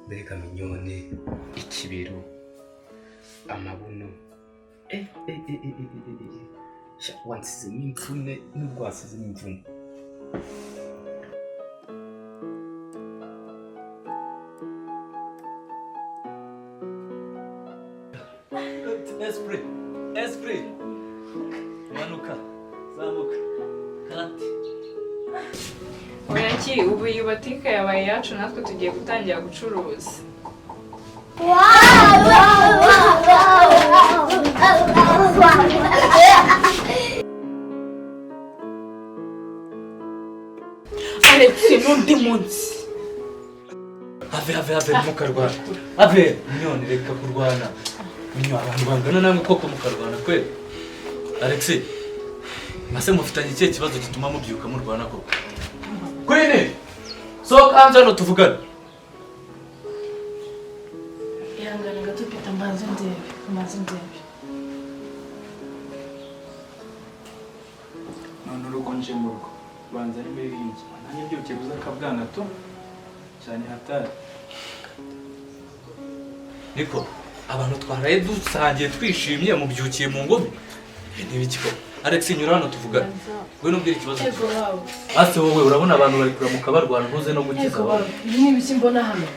Mbega minyone ikibero amabuno wansize n'imvune n'urwasize n'imvune. Esprit manuka zamuka karate. Oya ubu iyi botike yabaye yacu natwe tugiye gutangira gucuruza. Alex n'undi munsi. Ave mukarwana. Ave minyone reka kurwana. Minyo abantu bangana namwe koko mukarwana kwe. Alex mase mufitanye ikihe kibazo gituma mubyuka murwana koko? Kwene so kanza no tuvugana. Ihangane gato pita mbanze ndebe. None urugo nje mu rugo banza ari muri bingi nanjye mbyuke buza akabwana to cyane hatari. Niko abantu twaraye dusangiye twishimye mubyukiye mu ngome. Nibiki ko Alex nyura hano tuvugana. Gwe nubwira ikibazo. Ego wawe. Ase wowe urabona abantu bari kuramuka barwana ntuze no gukiza. Ego wawe. Ibi ni ibiki mbona hano?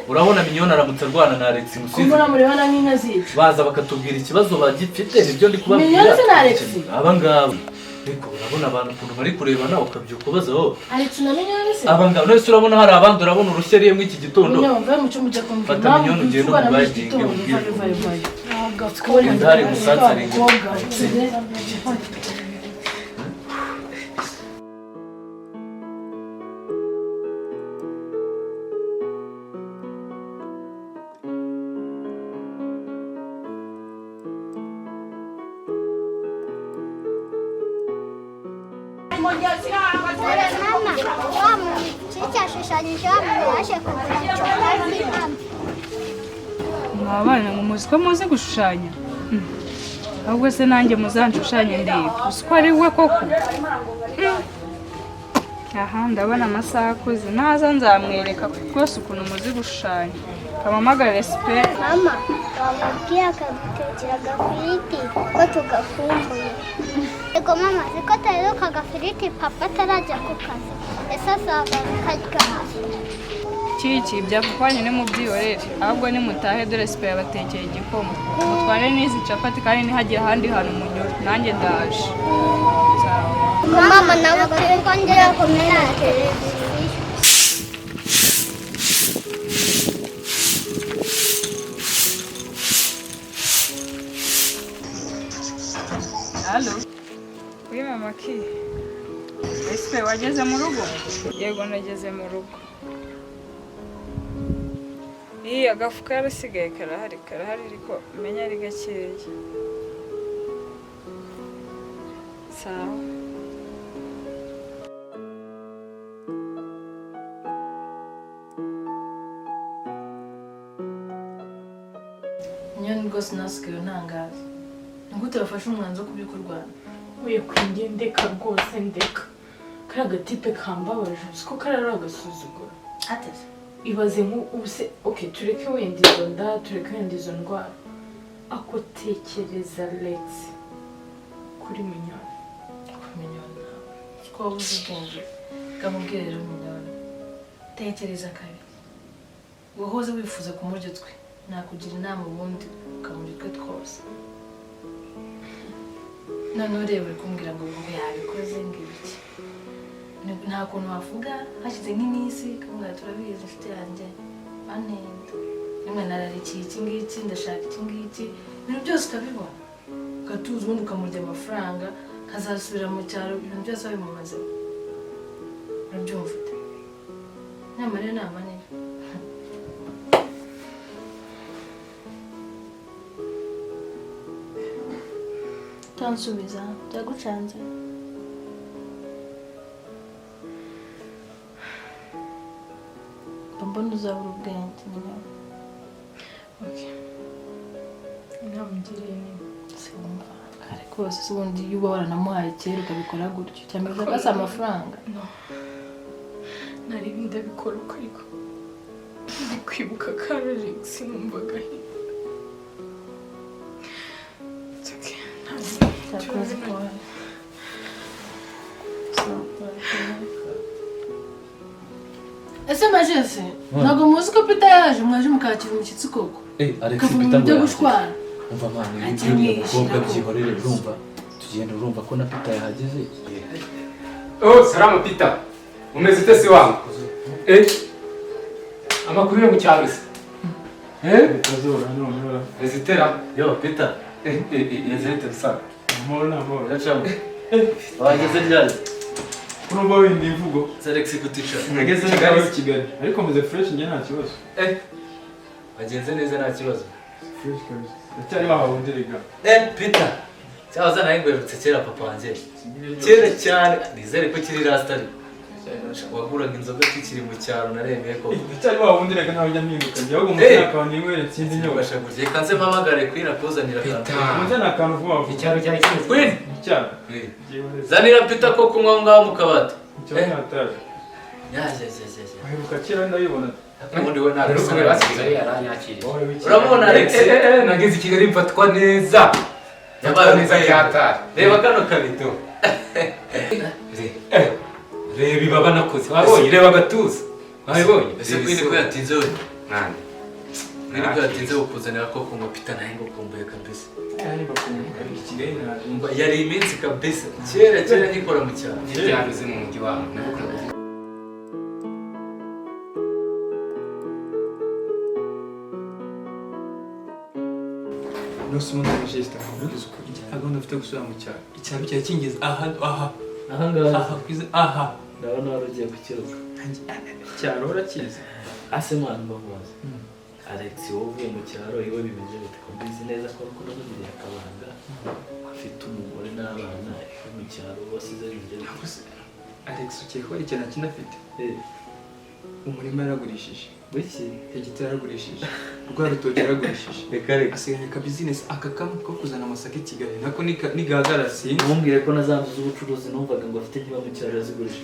Urabona minyone aramutse arwana na Alex musizi. Kumbona murebana nk'inka zicu. Baza bakatubwira ikibazo bagifite nibyo ndi kubabwira. Minyone na Alex. Abangaba. Niko urabona abantu kuntu bari kurebana ukabyuka baza ho. Alex na Minyone se? Abangaba none se urabona hari abandi urabona urushyeriye mu iki gitondo. Minyone mva mu cyumba cyo kumva. Fata Minyone ugende mubaginge ubwire. Ndari musatsa ringe. Mwabana ngo muzi ko muzi gushushanya. Ahubwo se nanjye muzanjushanye ndebe. Uko ari we koko. Aha ndabona amasaha akuze naza nzamwereka rwose ukuntu muzi gushushanya. Kamamagara respect. Mama, wamubwiye akagutekera agafiriti ko tugakumbuye. Ego mama, ziko taheruka agafiriti papa atarajya ku kazi. Ese azagaruka ryari? Kiki byakupanye ne mubyihorere. Ahubwo ni mutahe dore respect yabatekeye igikoma. Mutware n'izi capati kandi ntihagiye ahandi hantu munyura. Nanjye ndaje. Mama nawe twongera kumena televiziyo. Halo. Oui mama ki. Ese wageze mu rugo? Yego nageze mu rugo. Agafuka yarasigaye karahari ariko menya ari gakeya. Sawa. Minyone rwose nasigaye ntangaza. Nigute bafashe umwanzuro wo kubikurwana? Uye kwinge ndeka rwose ndeka. Kari agatipe kambabaje siko karara agasuzugura. Ateze. Ibaze nk'ubuse okay tureke wenda izo nda tureke wenda izo ndwara. Ako tekereza Alex kuri Minyone. Minyone. Siko wabuze ubwenge. Gamubwire rero Minyone. Tekereza kabi. Wahoze wifuza kumurya twe. Nakugira inama ubundi ukamurya twe twose. None ureba kumbwira ngo yabikoze ngibiki. Nta kuntu wavuga hashize nk'iminsi kumubwira turabizi inshuti yanjye banenda. Rimwe nararikiye iki ngiki ndashaka iki ngiki. Ibintu byose ukabibona. Ugatuza ubundi ukamurya amafaranga kazasubira mu cyaro ibintu byose babimumaze. Urabyumva ute? Nyamara iyo nama niyo. Tansubiza byagucanze. Mbona uzabura ubwenge Minyone. Okay. Ntamugiriye nini. Simba. ariko se ubundi iyo uba waranamuhaye kera ukabikora gutyo cyangwa ugasa amafaranga nari ndabikora uko ariko ndi kwibuka ka Alex numvaga cyakoze kwawe ese majese ntabwo muzi ko Peter yaje mwaje mukakira umushyitsi koko Alex kavuga Peter ibyo gushwana umva mwana ibyo umukobwa byihorere urumva tugenda urumva ko na Peter yahageze Oh, salama Peter. Umeze ute se wangu? Amakuru yo mu cyaro se? Tazora none. Rezitera. yo Peter Rezitera sa. Amahoro. yacamo wageze ryari Urumva windi imvugo. Alex kutica Nageze i Kigali. Ariko meze fresh njye nta kibazo. wagenze neza nta kibazo Fresh kabisa. Ndacyari wahawundirega. Peter cyahoze nawe ngwerutse kera papa wanjye kera cyane nizere ko kiri rasta ari waguraga inzoga tukiri mu cyaro naremeye ko Ndacyari wahawundirega nawe njya mpinduka. Njye ahubwo mutana akantu ninywere nsindi nyobasha. ubashaguye kanze mpamagare kwira kuzanira akantu Mutana akantu vuba vuba. Icyaro cyari kimeze. Queen Icyaro. zanira Peter ko kunywa ngaho mu kabati Icyaro nataje. ya Aheruka kera ndabibona. ubundi we ntabwo Ariko basigaye yaranyakiriye. urabona Alex Nageze i Kigali mfatwa neza. Yabaye neza cyatari. reba kano kabito Reba ibaba nakoze. Wabonye reba agatuza. Wabonye? ese Queen ko yatinze we Nani? Queen ko yatinze kukuzanira ko kunywa Peter nawe ngo kumbuye kabisa Ari bakumbuka i Kigali naje. yari iminsi kabisa kera nkikora mu cyaro Ibyaruze mu mujyi wawe. Nose umuntu arajesta nkubugize ukuri. Agomba afite gusubira mu cyaro. Icyaro cyari kingeze ahangaha kwize ndabona wari ugiye kukiruka cyaro urakizi. ase mwana mbamuzi Alex wowe uvuye mu cyaro iwe bimeze bite ko mbizi neza ko rukundo n'umubiri akabanga afite umugore n'abana iwe mu cyaro wasize ibyo Alex ukekwa ikintu kinafite. Umurima yaragurishije. biki Hegitari yaragurishije. Rwa rutoki yaragurishije. reka reka Asigaye ka business akakamwe ko kuzana amasaka i Kigali. Nako nigagara sinzi. ntumbwire ko nazanzu z'ubucuruzi numvaga ngo afite nkiba mu cyaro yazigurisha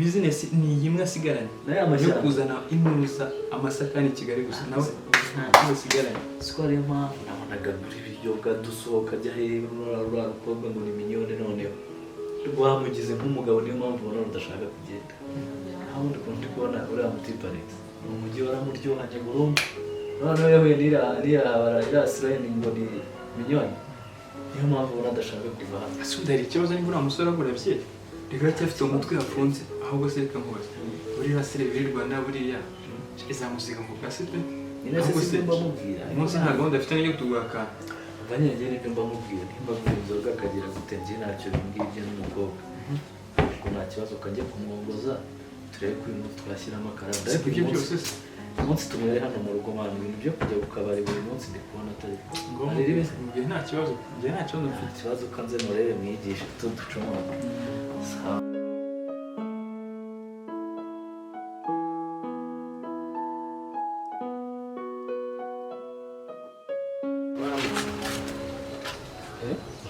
Business ni yimwe asigaranye. naye Yo amashyamba kuzana inuza amasaka ni Kigali gusa nawe ntabwo asigaranye. siko ariyo mpamvu nabonaga muri ibiyoga dusohoka ajya hehe ruriya rukobwa ngo ni minyone noneho rwamugize nk'umugabo niyo mpamvu ubona rudashaka kugenda aho ndi kubona uriya mutipe Alex ni umujyi waramuryohanye burundu noneho yahuye n'iriya sirayini ngo ni minyone niyo mpamvu ubona adashaka kuva hano Asundi hari ikibazo niba uriya musore aguravye. Reka cyafite umutwe yafunze ahubwo se reka nkubaze. Buriya sire biri Rwanda buriya izamusiga mu kasite. nyine se si mba mubwira Umunsi nta gahunda afite yo kutugura akantu. abanyengeri nibyo mba mubwira nimba agura inzoga akagira gute njye ntacyo bimbwira n'umukobwa ubwo nta kibazo ukajya kumwongoza turebe ko uyu munsi twashyiramo akaranda ariko Ibyo byose se umunsi tumure hano mu rugo mpamvu ibintu byo kujya ku kabari buri munsi ndi kubona atari ari ribi Njye nta kibazo. Njye nta kibazo nta mfite. kibazo kanze murebe mwigishe tuducamo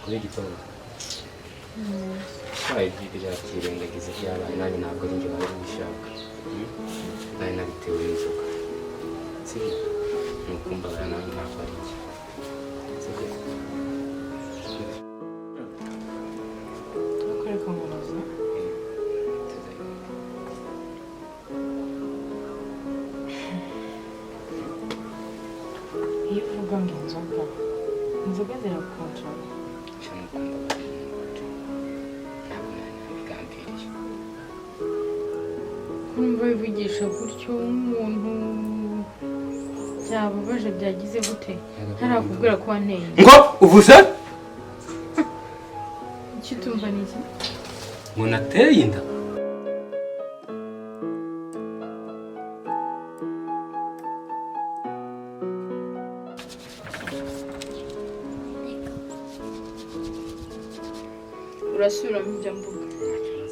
Kuri gitondo. Twaye byakirengagiza byabaye nanjye ntabwo ari njye wari ubishaka. Nari nabitewe n'inzoga. Sibyo? Nuko mbabara nanjye ntabwo ari njye. Sibyo? Turakoreka muroza. Iyo uvuga ngo inzoga zirakontrola. Cyane kumbabarira n'ubundi. Ntabwo nari nabigambiriye. Kumva bivugisha gutyo umuntu byababaje byagize gute ntarakubwira ko wanteye Ngo uvuze? icyo utumva ni iki Ngo nateye inda. urasubiramo ibyo mvuga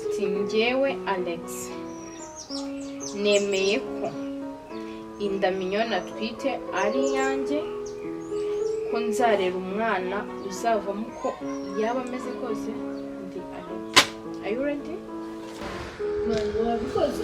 ati njyewe Alex nemeye ko inda minyoni atwite ari iyanjye ko nzarera umwana uzavamo uko yaba ameze kose ndi Alex. Are you ready? wabikoze